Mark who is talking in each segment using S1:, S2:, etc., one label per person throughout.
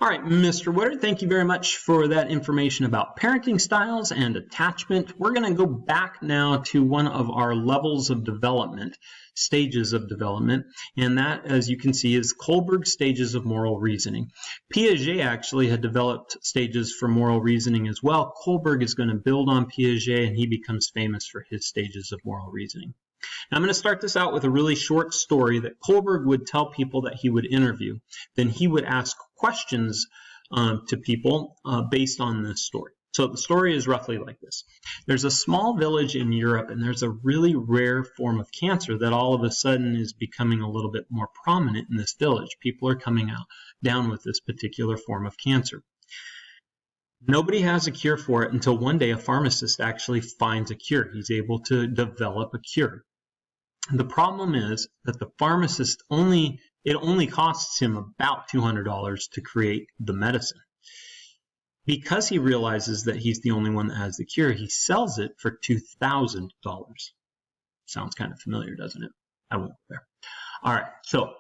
S1: All right, Mr. Woodard, thank you very much for that information about parenting styles and attachment. We're going to go back now to one of our levels of development, stages of development, and that, as you can see, is Kohlberg's stages of moral reasoning. Piaget actually had developed stages for moral reasoning as well. Kohlberg is going to build on Piaget, and he becomes famous for his stages of moral reasoning. Now, I'm going to start this out with a really short story that Kohlberg would tell people that he would interview. Then he would ask questions to people based on this story. So the story is roughly like this. There's a small village in Europe, and there's a really rare form of cancer that all of a sudden is becoming a little bit more prominent in this village. People are coming down with this particular form of cancer. Nobody has a cure for it until one day a pharmacist actually finds a cure. He's able to develop a cure. The problem is that the pharmacist only costs him about $200 to create the medicine. Because he realizes that he's the only one that has the cure, he sells it for $2,000. Sounds kind of familiar, doesn't it? I won't go there. All right, so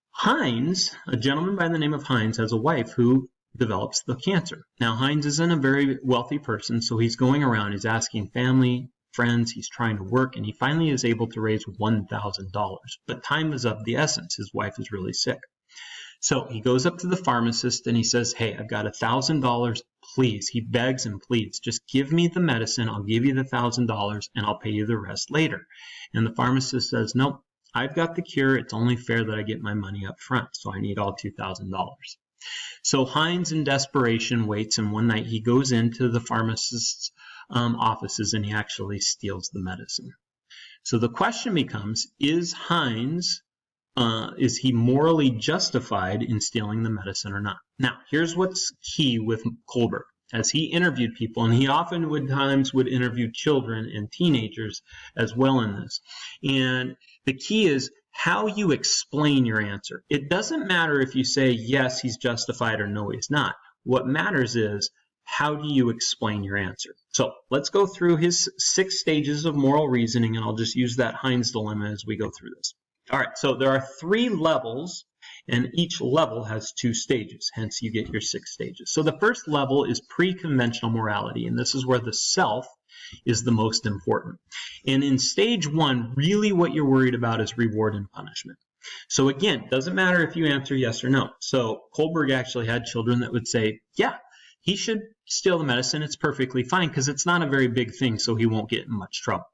S1: Heinz, a gentleman by the name of Heinz, has a wife who develops the cancer. Now, Heinz isn't a very wealthy person, so he's going around, he's asking family, friends, he's trying to work, and he finally is able to raise $1,000. But time is of the essence. His wife is really sick. So he goes up to the pharmacist and he says, hey, I've got $1,000, please. He begs and pleads, just give me the medicine, I'll give you the $1,000 and I'll pay you the rest later. And the pharmacist says, nope, I've got the cure, it's only fair that I get my money up front, so I need all $2,000. So Heinz, in desperation, waits, and one night he goes into the pharmacist's offices and he actually steals the medicine. So the question becomes, is Heinz, is he morally justified in stealing the medicine or not? Now, here's what's key with Kohlberg. As he interviewed people, and he often would interview children and teenagers as well in this. And the key is how you explain your answer. It doesn't matter if you say, yes, he's justified, or no, he's not. What matters is, how do you explain your answer? So let's go through his 6 stages of moral reasoning, and I'll just use that Heinz dilemma as we go through this. All right, so there are 3 levels, and each level has 2 stages, hence you get your 6 stages. So the first level is pre-conventional morality, and this is where the self is the most important. And in stage 1, really what you're worried about is reward and punishment. So again, doesn't matter if you answer yes or no. So Kohlberg actually had children that would say, yeah, he should steal the medicine, it's perfectly fine because it's not a very big thing, so he won't get in much trouble.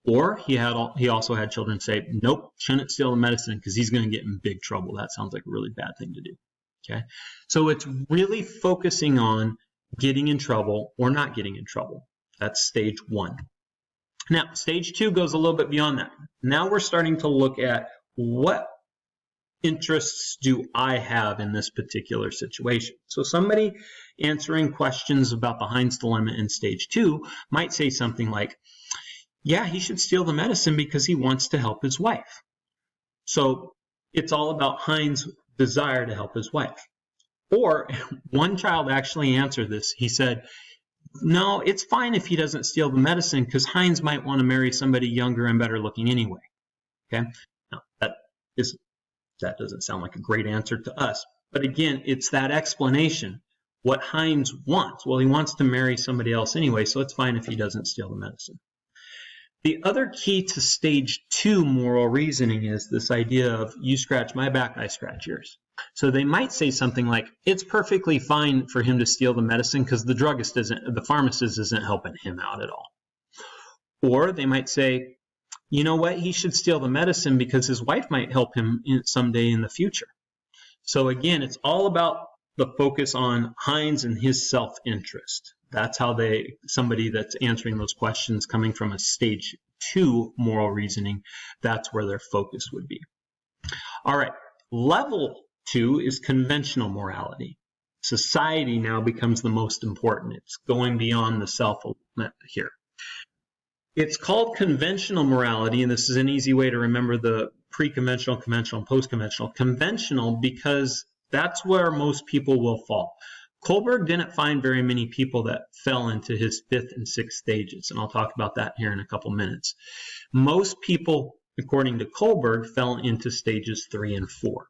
S1: Or he also had children say, nope, shouldn't steal the medicine because he's going to get in big trouble. That sounds like a really bad thing to do. Okay, so it's really focusing on getting in trouble or not getting in trouble. That's stage 1. Now, stage 2 goes a little bit beyond that. Now we're starting to look at what interests do I have in this particular situation. So somebody answering questions about the Heinz dilemma in stage 2 might say something like, yeah, he should steal the medicine because he wants to help his wife. So it's all about Heinz's desire to help his wife. Or one child actually answered this. He said, no, it's fine if he doesn't steal the medicine because Heinz might want to marry somebody younger and better looking anyway. Okay? Now, that doesn't sound like a great answer to us. But again, it's that explanation. What Heinz wants. Well, he wants to marry somebody else anyway, so it's fine if he doesn't steal the medicine. The other key to stage 2 moral reasoning is this idea of you scratch my back, I scratch yours. So they might say something like, it's perfectly fine for him to steal the medicine because the pharmacist isn't helping him out at all. Or they might say, you know what, he should steal the medicine because his wife might help him someday in the future. So again, it's all about the focus on Heinz and his self-interest. That's how somebody that's answering those questions coming from a stage 2 moral reasoning, that's where their focus would be. All right, level 2 is conventional morality. Society now becomes the most important. It's going beyond the self here. It's called conventional morality, and this is an easy way to remember the pre-conventional, conventional, and post-conventional. Conventional because that's where most people will fall. Kohlberg didn't find very many people that fell into his 5th and 6th stages, and I'll talk about that here in a couple minutes. Most people, according to Kohlberg, fell into stages 3 and 4.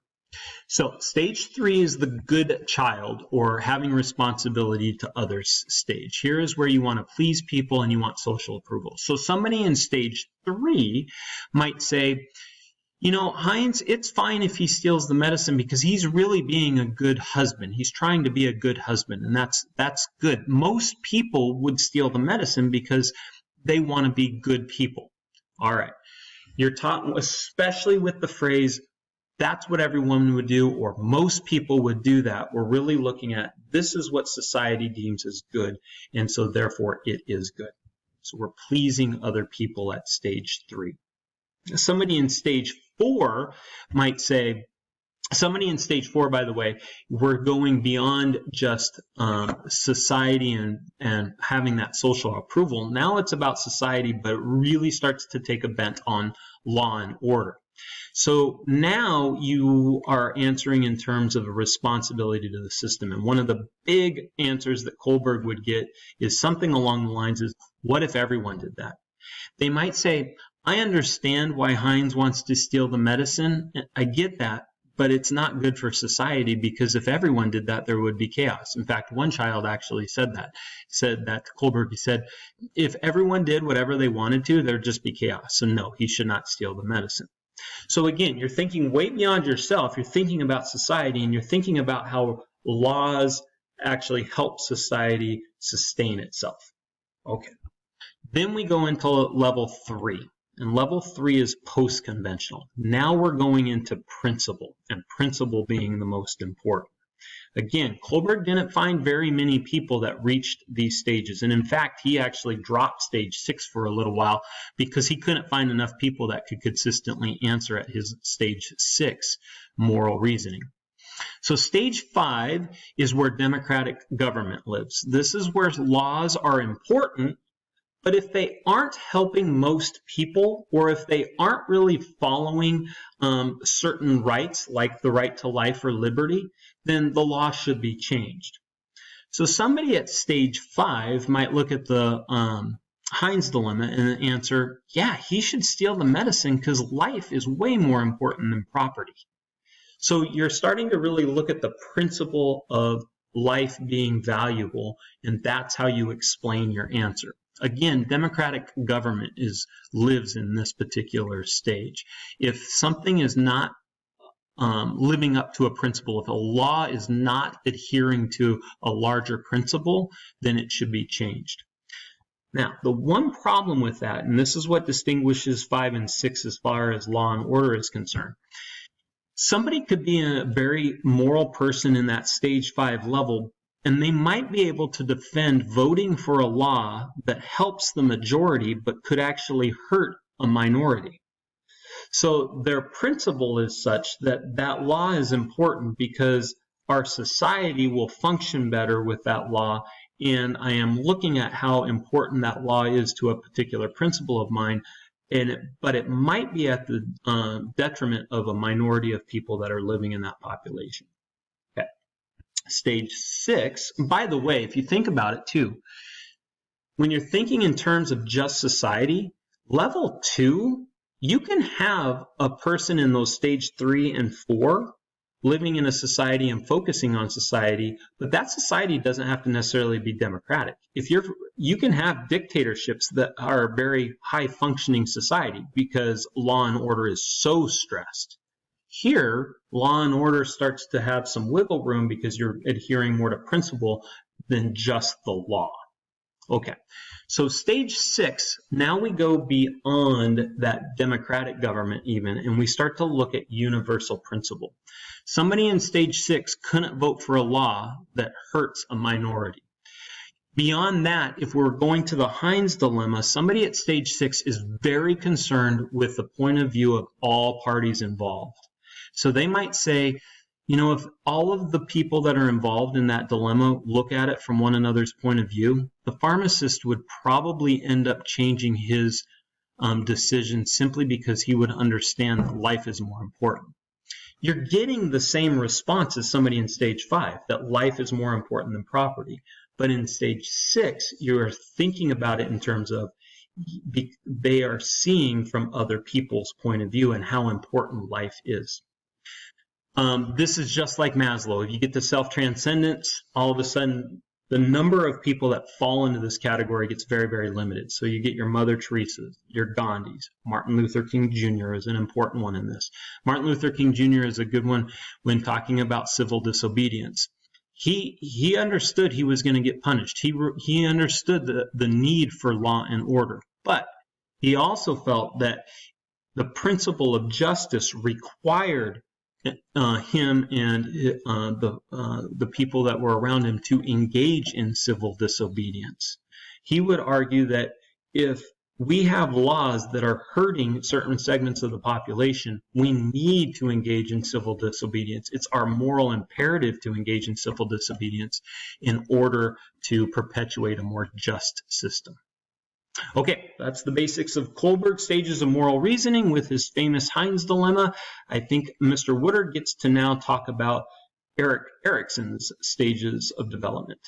S1: So stage 3 is the good child, or having responsibility to others stage. Here is where you want to please people and you want social approval. So somebody in stage 3 might say, you know, Heinz, it's fine if he steals the medicine because he's really being a good husband. He's trying to be a good husband, and that's good. Most people would steal the medicine because they want to be good people. All right. You're taught, especially with the phrase, that's what everyone would do, or most people would do that. We're really looking at this is what society deems as good, and so therefore it is good. So we're pleasing other people at stage 3. Somebody in stage 4 might say, somebody in stage 4, by the way, we're going beyond just society and having that social approval. Now it's about society, but it really starts to take a bent on law and order. So now you are answering in terms of a responsibility to the system. And one of the big answers that Kohlberg would get is something along the lines of, what if everyone did that? They might say, I understand why Heinz wants to steal the medicine. I get that, but it's not good for society, because if everyone did that, there would be chaos. In fact, one child actually said that to Kohlberg. He said, if everyone did whatever they wanted to, there'd just be chaos. So no, he should not steal the medicine. So again, you're thinking way beyond yourself. You're thinking about society, and you're thinking about how laws actually help society sustain itself. Okay. Then we go into level 3. And level 3 is post-conventional. Now we're going into principle, and principle being the most important. Again, Kohlberg didn't find very many people that reached these stages. And in fact, he actually dropped stage 6 for a little while because he couldn't find enough people that could consistently answer at his stage 6 moral reasoning. So stage 5 is where democratic government lives. This is where laws are important, but if they aren't helping most people, or if they aren't really following certain rights, like the right to life or liberty, then the law should be changed. So somebody at stage 5 might look at the Heinz dilemma and answer, yeah, he should steal the medicine because life is way more important than property. So you're starting to really look at the principle of life being valuable, and that's how you explain your answer. Again, democratic government lives in this particular stage. If something is not living up to a principle, if a law is not adhering to a larger principle, then it should be changed. Now, the one problem with that, and this is what distinguishes 5 and 6 as far as law and order is concerned, somebody could be a very moral person in that stage 5 level, and they might be able to defend voting for a law that helps the majority but could actually hurt a minority. So their principle is such that that law is important because our society will function better with that law, and I am looking at how important that law is to a particular principle of mine, but it might be at the detriment of a minority of people that are living in that population. Okay. Stage 6, by the way, if you think about it too, when you're thinking in terms of just society, level 2, you can have a person in those stage 3 and 4 living in a society and focusing on society, but that society doesn't have to necessarily be democratic. You can have dictatorships that are a very high functioning society because law and order is so stressed. Here, law and order starts to have some wiggle room because you're adhering more to principle than just the law. Okay, so stage 6, now we go beyond that democratic government even, and we start to look at universal principle. Somebody in stage 6 couldn't vote for a law that hurts a minority. Beyond that, if we're going to the Heinz dilemma, somebody at stage 6 is very concerned with the point of view of all parties involved. So they might say, you know, if all of the people that are involved in that dilemma look at it from one another's point of view, the pharmacist would probably end up changing his decision simply because he would understand that life is more important. You're getting the same response as somebody in stage 5, that life is more important than property. But in stage 6, you're thinking about it in terms of they are seeing from other people's point of view and how important life is. This is just like Maslow. If you get to self-transcendence, all of a sudden the number of people that fall into this category gets very, very limited. So you get your Mother Teresa's, your Gandhis. Martin Luther King Jr. is an important one in this. Martin Luther King Jr. is a good one when talking about civil disobedience. He understood he was going to get punished. He understood the need for law and order. But he also felt that the principle of justice required him and the people that were around him to engage in civil disobedience. He would argue that if we have laws that are hurting certain segments of the population, we need to engage in civil disobedience. It's our moral imperative to engage in civil disobedience in order to perpetuate a more just system. Okay, that's the basics of Kohlberg's stages of moral reasoning with his famous Heinz dilemma. I think Mr. Woodard gets to now talk about Erik Erikson's stages of development.